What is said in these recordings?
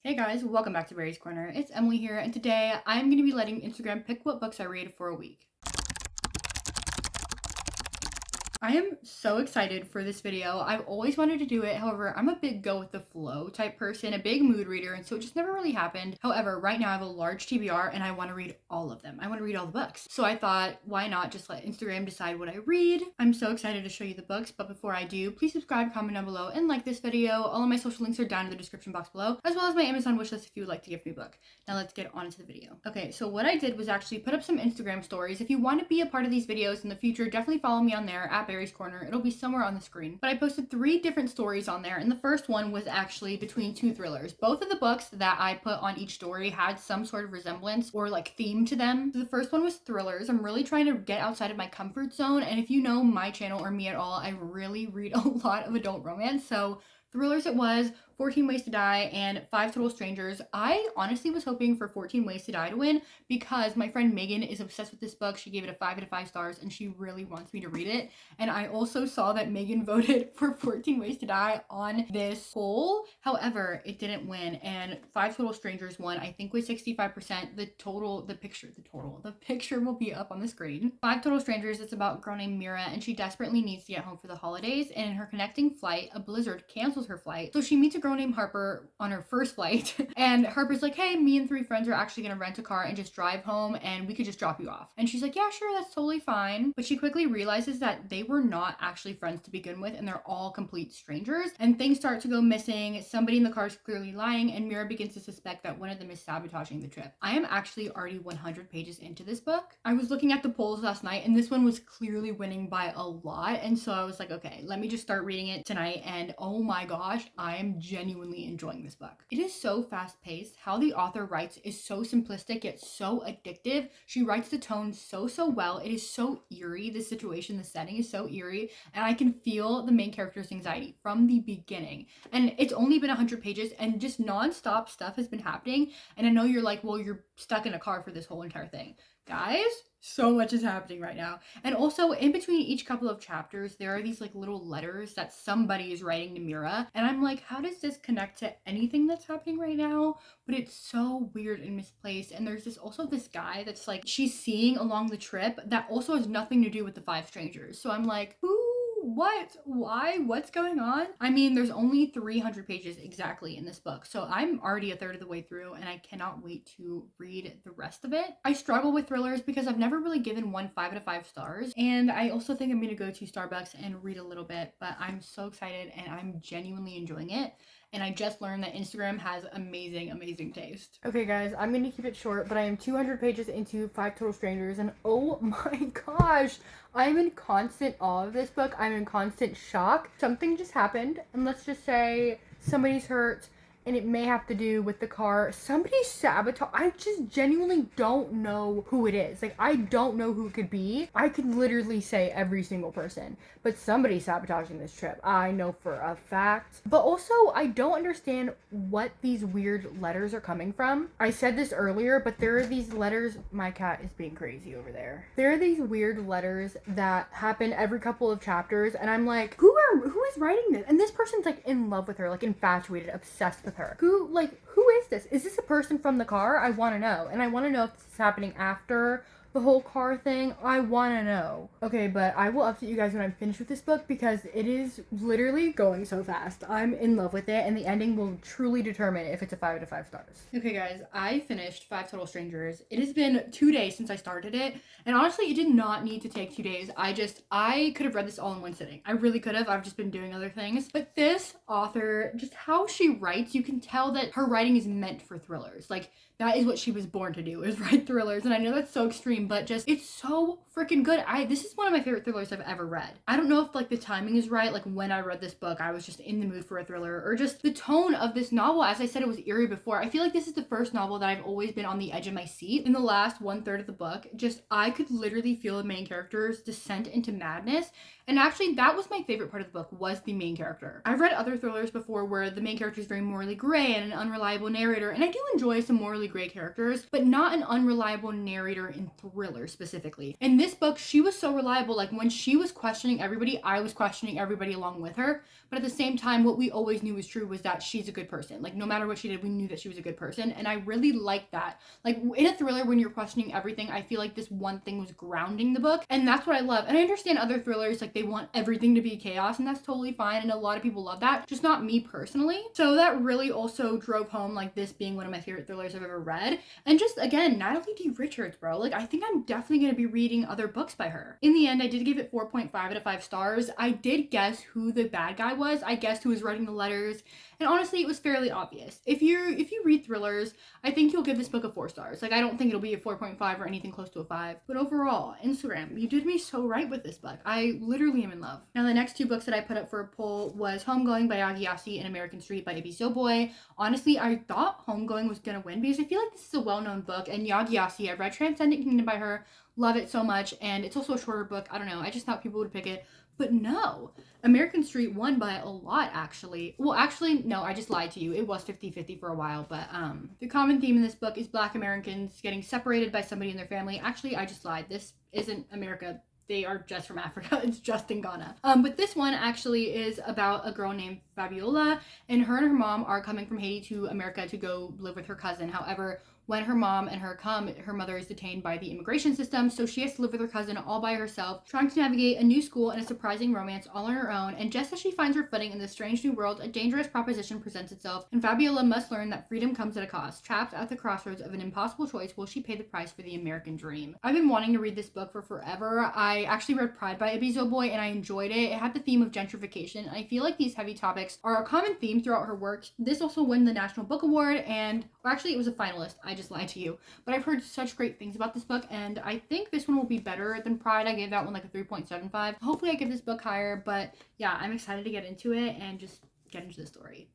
Hey guys, welcome back to Barry's Corner. It's Emily here, and today I'm going to be letting Instagram pick what books I read for a week. I am so excited for this video. I've always wanted to do it. However, I'm a big go with the flow type person, a big mood reader, and so it just never really happened. However, right now I have a large TBR and I want to read all of them. I want to read all the books. So I thought, why not just let Instagram decide what I read? I'm so excited to show you the books, but before I do, please subscribe, comment down below, and like this video. All of my social links are down in the description box below, as well as my Amazon wishlist if you would like to gift me a book. Now let's get on to the video. Okay, so what I did was actually put up some Instagram stories. If you want to be a part of these videos in the future, definitely follow me on there at Barry's Corner. It'll be somewhere on the screen. But I posted 3 different stories on there, and the first one was actually between 2 thrillers. Both of the books that I put on each story had some sort of resemblance or like theme to them. So the first one was thrillers. I'm really trying to get outside of my comfort zone, and if you know my channel or me at all, I really read a lot of adult romance. So thrillers it was, 14 Ways to Die and 5 Total Strangers. I honestly was hoping for 14 Ways to Die to win because my friend Megan is obsessed with this book. She gave it a 5 out of 5 stars and she really wants me to read it. And I also saw that Megan voted for 14 Ways to Die on this poll. However, it didn't win, and 5 Total Strangers won, I think, with 65%. The picture will be up on the screen. 5 Total Strangers, it's about a girl named Mira, and she desperately needs to get home for the holidays, and in her connecting flight, a blizzard cancels her flight. So she meets a girl named Harper on her first flight, and Harper's like, hey, me and 3 friends are actually gonna rent a car and just drive home, and we could just drop you off. And she's like, yeah, sure, that's totally fine. But she quickly realizes that they were not actually friends to begin with, and they're all complete strangers, and things start to go missing. Somebody in the car is clearly lying, and Mira begins to suspect that one of them is sabotaging the trip. I am actually already 100 pages into this book. I was looking at the polls last night, and this one was clearly winning by a lot, and so I was like, okay, let me just start reading it tonight, and oh my gosh, I am genuinely enjoying this book. It is so fast-paced. How the author writes is so simplistic yet so addictive. She writes the tone so well. It is so eerie. The situation, the setting is so eerie, and I can feel the main character's anxiety from the beginning. And it's only been 100 pages, and just non-stop stuff has been happening. And I know you're like, well, you're stuck in a car for this whole entire thing. Guys, so much is happening right now. And also, in between each couple of chapters, there are these like little letters that somebody is writing to Mira, and I'm like, how does this connect to anything that's happening right now? But it's so weird and misplaced. And there's this guy that's like she's seeing along the trip that also has nothing to do with the 5 strangers. So I'm like, who? What? Why? What's going on? I mean, there's only 300 pages exactly in this book, so I'm already a third of the way through, and I cannot wait to read the rest of it. I struggle with thrillers because I've never really given one 5 out of 5 stars, and I also think I'm gonna go to Starbucks and read a little bit, but I'm so excited and I'm genuinely enjoying it. And I just learned that Instagram has amazing taste. Okay guys, I'm gonna keep it short, but I am 200 pages into 5 Total Strangers, and oh my gosh, I'm in constant awe of this book. I'm in constant shock. Something just happened, and let's just say somebody's hurt, and it may have to do with the car. Somebody sabotaged. I just genuinely don't know who it is. Like, I don't know who it could be. I could literally say every single person, but somebody's sabotaging this trip. I know for a fact. But also, I don't understand what these weird letters are coming from. I said this earlier, but there are these letters. My cat is being crazy over there. There are these weird letters that happen every couple of chapters, and I'm like, who is writing this? And this person's like in love with her, like infatuated, obsessed with her. Who is this? Is this a person from the car? I want to know. And I want to know if this is happening after the whole car thing. I want to know. Okay, but I will update you guys when I'm finished with this book because it is literally going so fast. I'm in love with it, and the ending will truly determine if it's a 5 out of 5 stars. Okay guys, I finished 5 Total Strangers. It has been 2 days since I started it, and honestly, it did not need to take 2 days. I could have read this all in one sitting. I really could have. I've just been doing other things. But this author, just how she writes, you can tell that her writing is meant for thrillers. Like, that is what she was born to do, is write thrillers. And I know that's so extreme, but just, it's so freaking good. This is one of my favorite thrillers I've ever read. I don't know if like the timing is right. Like when I read this book, I was just in the mood for a thriller, or just the tone of this novel. As I said, it was eerie before. I feel like this is the first novel that I've always been on the edge of my seat. In the last 1/3 of the book, just, I could literally feel the main character's descent into madness. And actually, that was my favorite part of the book, was the main character. I've read other thrillers before where the main character is very morally gray and an unreliable narrator, and I do enjoy some morally gray characters, but not an unreliable narrator in thrillers specifically. In this book, she was so reliable. Like, when she was questioning everybody, I was questioning everybody along with her. But at the same time, what we always knew was true was that she's a good person. Like, no matter what she did, we knew that she was a good person. And I really liked that. Like, in a thriller, when you're questioning everything, I feel like this one thing was grounding the book. And that's what I love. And I understand other thrillers, like, they want everything to be chaos, and that's totally fine. And a lot of people love that, just not me personally. So that really also drove home, like, this being one of my favorite thrillers I've ever read. And just, again, Natalie D. Richards, bro. Like, I think I'm definitely going to be reading other books by her. In the end, I did give it 4.5 out of 5 stars. I did guess who the bad guy was. I guessed who was writing the letters, and honestly, it was fairly obvious. If you read thrillers, I think you'll give this book a 4 stars. Like, I don't think it'll be a 4.5 or anything close to a 5. But overall, Instagram, you did me so right with this book. I literally am in love. Now, the next 2 books that I put up for a poll was Homegoing by Yagi Yasi and American Street by Ibby Zoboy. Honestly, I thought Homegoing was gonna win because I feel like this is a well-known book, and Yagi Yasi, I've read Transcendent Kingdom by her, love it so much, and it's also a shorter book. I don't know, I just thought people would pick it. But no, American Street won by a lot, actually. Well, actually, no, I just lied to you. It was 50-50 for a while, but the common theme in this book is Black Americans getting separated by somebody in their family. Actually, I just lied. This isn't America. They are just from Africa. It's just in Ghana. But this one actually is about a girl named Fabiola, and her mom are coming from Haiti to America to go live with her cousin. However, when her mom and her come, her mother is detained by the immigration system, so she has to live with her cousin all by herself, trying to navigate a new school and a surprising romance all on her own. And just as she finds her footing in this strange new world, a dangerous proposition presents itself, and Fabiola must learn that freedom comes at a cost. Trapped at the crossroads of an impossible choice, will she pay the price for the American dream? I've been wanting to read this book for forever. I actually read Pride by Ibby Zoboy, and I enjoyed it. It had the theme of gentrification. I feel like these heavy topics are a common theme throughout her works. This also won the National Book Award, and well, actually, it was a finalist. I just lied to you. But I've heard such great things about this book, and I think this one will be better than Pride. I gave that one like a 3.75. Hopefully I give this book higher, but yeah, I'm excited to get into it and just get into the story.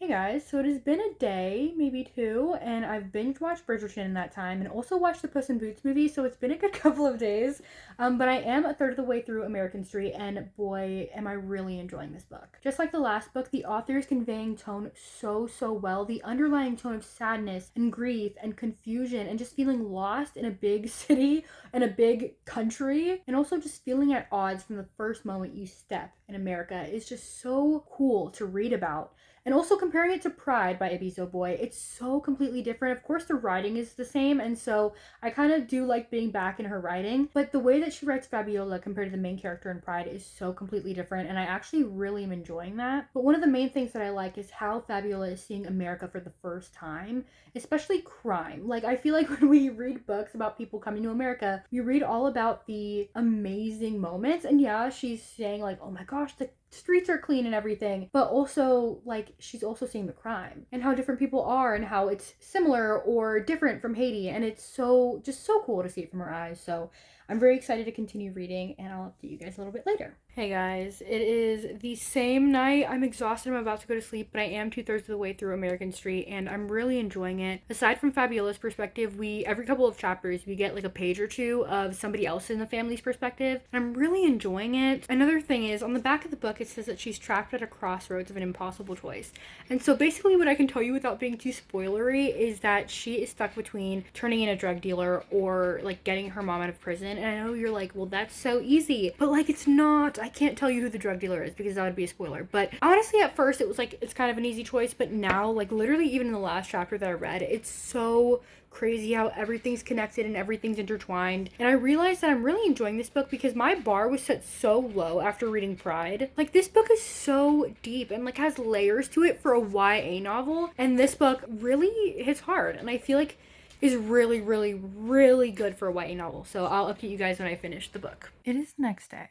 Guys, so it has been a day, maybe 2, and I've binge watched Bridgerton in that time and also watched the Puss in Boots movie, so it's been a good couple of days. But I am a third of the way through American Street, and boy, am I really enjoying this book. Just like the last book, the author is conveying tone so well. The underlying tone of sadness and grief and confusion and just feeling lost in a big city and a big country, and also just feeling at odds from the first moment you step in America is just so cool to read about. And also comparing it to Pride by Ibby Zoboy, it's so completely different. Of course, the writing is the same, and so I kind of do like being back in her writing, but the way that she writes Fabiola compared to the main character in Pride is so completely different, and I actually really am enjoying that. But one of the main things that I like is how Fabiola is seeing America for the first time, especially crime. Like, I feel like when we read books about people coming to America, we read all about the amazing moments, and yeah, she's saying like, oh my gosh, the streets are clean and everything, but also like she's also seeing the crime and how different people are and how it's similar or different from Haiti, and it's so cool to see it from her eyes. So I'm very excited to continue reading, and I'll update you guys a little bit later. Hey guys, it is the same night. I'm exhausted. I'm about to go to sleep, but I am 2/3 of the way through American Street, and I'm really enjoying it. Aside from Fabiola's perspective, every couple of chapters, we get like a page or two of somebody else in the family's perspective, and I'm really enjoying it. Another thing is, on the back of the book, it says that she's trapped at a crossroads of an impossible choice. And so basically what I can tell you without being too spoilery is that she is stuck between turning in a drug dealer or like getting her mom out of prison. And I know you're like, well, that's so easy, but like, it's not. I can't tell you who the drug dealer is because that would be a spoiler. But honestly, at first it was like, it's kind of an easy choice. But now, like literally even in the last chapter that I read, it's so crazy how everything's connected and everything's intertwined. And I realized that I'm really enjoying this book because my bar was set so low after reading Pride. Like, this book is so deep and like has layers to it for a YA novel. And this book really hits hard. And I feel like is really, really, really good for a YA novel. So I'll update you guys when I finish the book. It is the next day.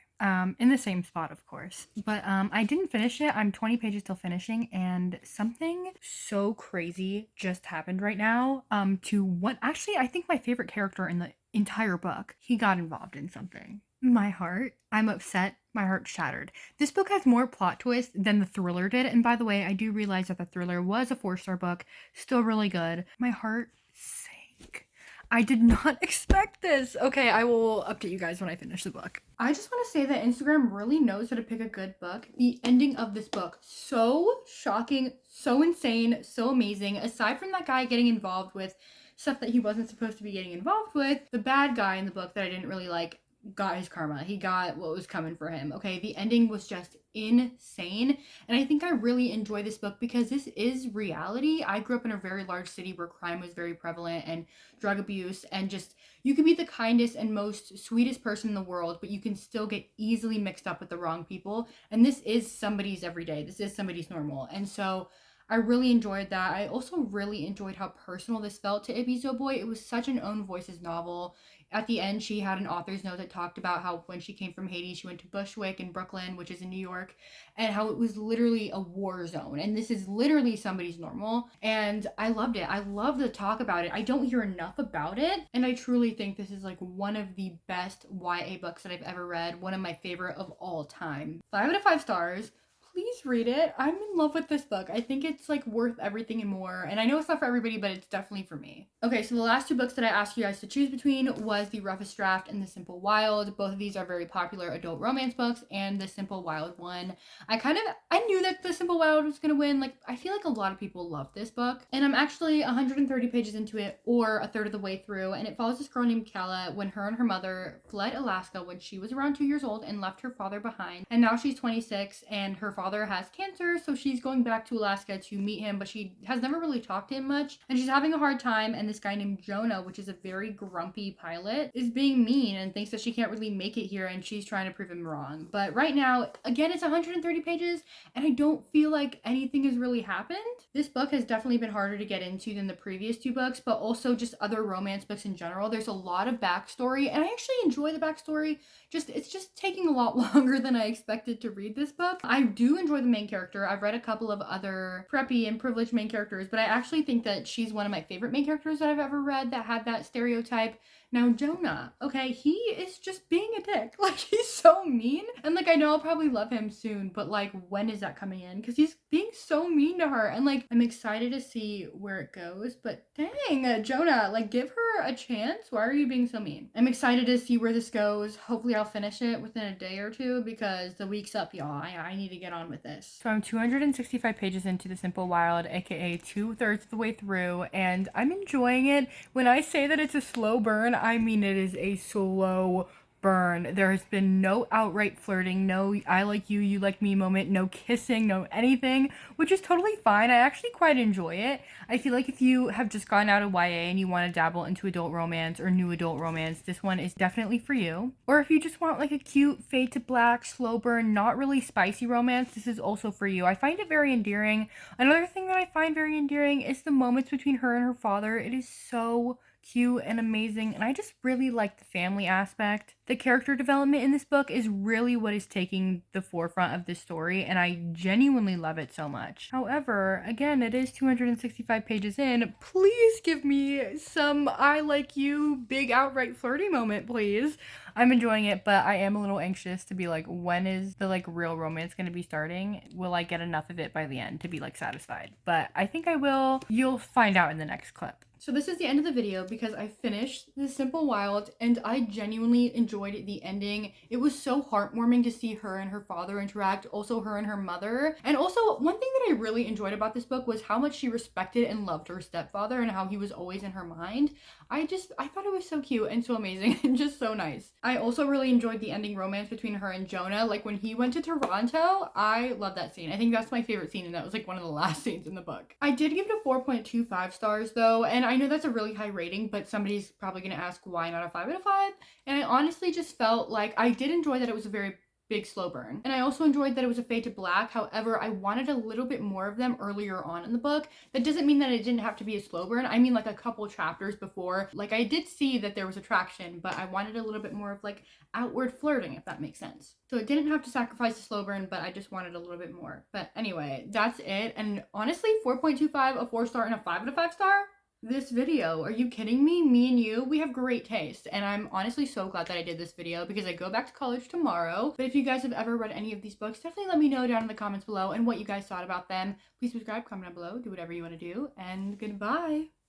In the same spot, of course. But I didn't finish it. I'm 20 pages till finishing, and something so crazy just happened right now. To what actually I think my favorite character in the entire book. He got involved in something. My heart. I'm upset. My heart shattered. This book has more plot twists than the thriller did. And by the way, I do realize that the thriller was a 4-star book. Still really good. My heart sank. I did not expect this. Okay, I will update you guys when I finish the book. I just want to say that Instagram really knows how to pick a good book. The ending of this book, so shocking, so insane, so amazing. Aside from that guy getting involved with stuff that he wasn't supposed to be getting involved with, the bad guy in the book that I didn't really like got his karma. He got what was coming for him. Okay, the ending was just insane. And I think I really enjoy this book because this is reality. I grew up in a very large city where crime was very prevalent and drug abuse, and just you can be the kindest and most sweetest person in the world, but you can still get easily mixed up with the wrong people. And this is somebody's everyday. This is somebody's normal. And so I really enjoyed that. I also really enjoyed how personal this felt to Ibby Zoboy. It was such an own voices novel. At the end, she had an author's note that talked about how when she came from Haiti, she went to Bushwick in Brooklyn, which is in New York, and how it was literally a war zone. And this is literally somebody's normal. And I loved it. I love to talk about it. I don't hear enough about it. And I truly think this is like one of the best YA books that I've ever read. One of my favorite of all time. 5 out of 5 stars. Please read it. I'm in love with this book. I think it's like worth everything and more. And I know it's not for everybody, but it's definitely for me. Okay, so the last 2 books that I asked you guys to choose between was The Roughest Draft and The Simple Wild. Both of these are very popular adult romance books, and The Simple Wild one. I knew that The Simple Wild was gonna win. Like, I feel like a lot of people love this book. And I'm actually 130 pages into it, or a third of the way through, and it follows this girl named Kala when her and her mother fled Alaska when she was around 2 years old and left her father behind. And now she's 26 and her father has cancer, so she's going back to Alaska to meet him, but she has never really talked to him much, and she's having a hard time. And this guy named Jonah, which is a very grumpy pilot, is being mean and thinks that she can't really make it here, and she's trying to prove him wrong. But right now, again, it's 130 pages and I don't feel like anything has really happened. This book has definitely been harder to get into than the previous 2 books, but also just other romance books in general. There's a lot of backstory, and I actually enjoy the backstory. It's just taking a lot longer than I expected to read this book. I do enjoy the main character. I've read a couple of other preppy and privileged main characters, but I actually think that she's one of my favorite main characters that I've ever read that had that stereotype. Now, Jonah, okay, he is just being a dick. Like, he's so mean. And, like, I know I'll probably love him soon, but, like, when is that coming in? Because he's being so mean to her. And, like, I'm excited to see where it goes. But, dang, Jonah, like, give her a chance. Why are you being so mean? I'm excited to see where this goes. Hopefully, I'll finish it within a day or 2 because the week's up, y'all. I need to get on with this. So, I'm 265 pages into The Simple Wild, aka 2/3 of the way through, and I'm enjoying it. When I say that it's a slow burn, I mean it is a slow burn. There has been no outright flirting, no I like you, you like me moment, no kissing, no anything, which is totally fine. I actually quite enjoy it. I feel like if you have just gotten out of YA and you want to dabble into adult romance or new adult romance, this one is definitely for you. Or if you just want like a cute fade to black, slow burn, not really spicy romance, this is also for you. I find it very endearing. Another thing that I find very endearing is the moments between her and her father. It is so cute and amazing, and I just really like the family aspect. The character development in this book is really what is taking the forefront of this story, and I genuinely love it so much. However, again, it is 265 pages in. Please give me some I like you big outright flirty moment, please. I'm enjoying it, but I am a little anxious to be like, when is the like real romance going to be starting? Will I get enough of it by the end to be like satisfied? But I think I will. You'll find out in the next clip. So this is the end of the video because I finished The Simple Wild and I genuinely enjoyed the ending. It was so heartwarming to see her and her father interact, also her and her mother. And also one thing that I really enjoyed about this book was how much she respected and loved her stepfather and how he was always in her mind. I thought it was so cute and so amazing and just so nice. I also really enjoyed the ending romance between her and Jonah. Like when he went to Toronto, I love that scene. I think that's my favorite scene and that was like one of the last scenes in the book. I did give it a 4.25 stars though, and I know that's a really high rating, but somebody's probably gonna ask why not a 5 out of 5. And I honestly just felt like I did enjoy that it was a very big slow burn. And I also enjoyed that it was a fade to black. However, I wanted a little bit more of them earlier on in the book. That doesn't mean that it didn't have to be a slow burn. I mean like a couple chapters before. Like I did see that there was attraction, but I wanted a little bit more of like outward flirting, if that makes sense. So it didn't have to sacrifice the slow burn, but I just wanted a little bit more. But anyway, that's it. And honestly, 4.25, a 4-star, and a 5 out of 5 star? This video, are you kidding me? Me and you, we have great taste, and I'm honestly so glad that I did this video because I go back to college tomorrow. But if you guys have ever read any of these books, definitely let me know down in the comments below and what you guys thought about them. Please subscribe, comment down below, do whatever you want to do, and goodbye.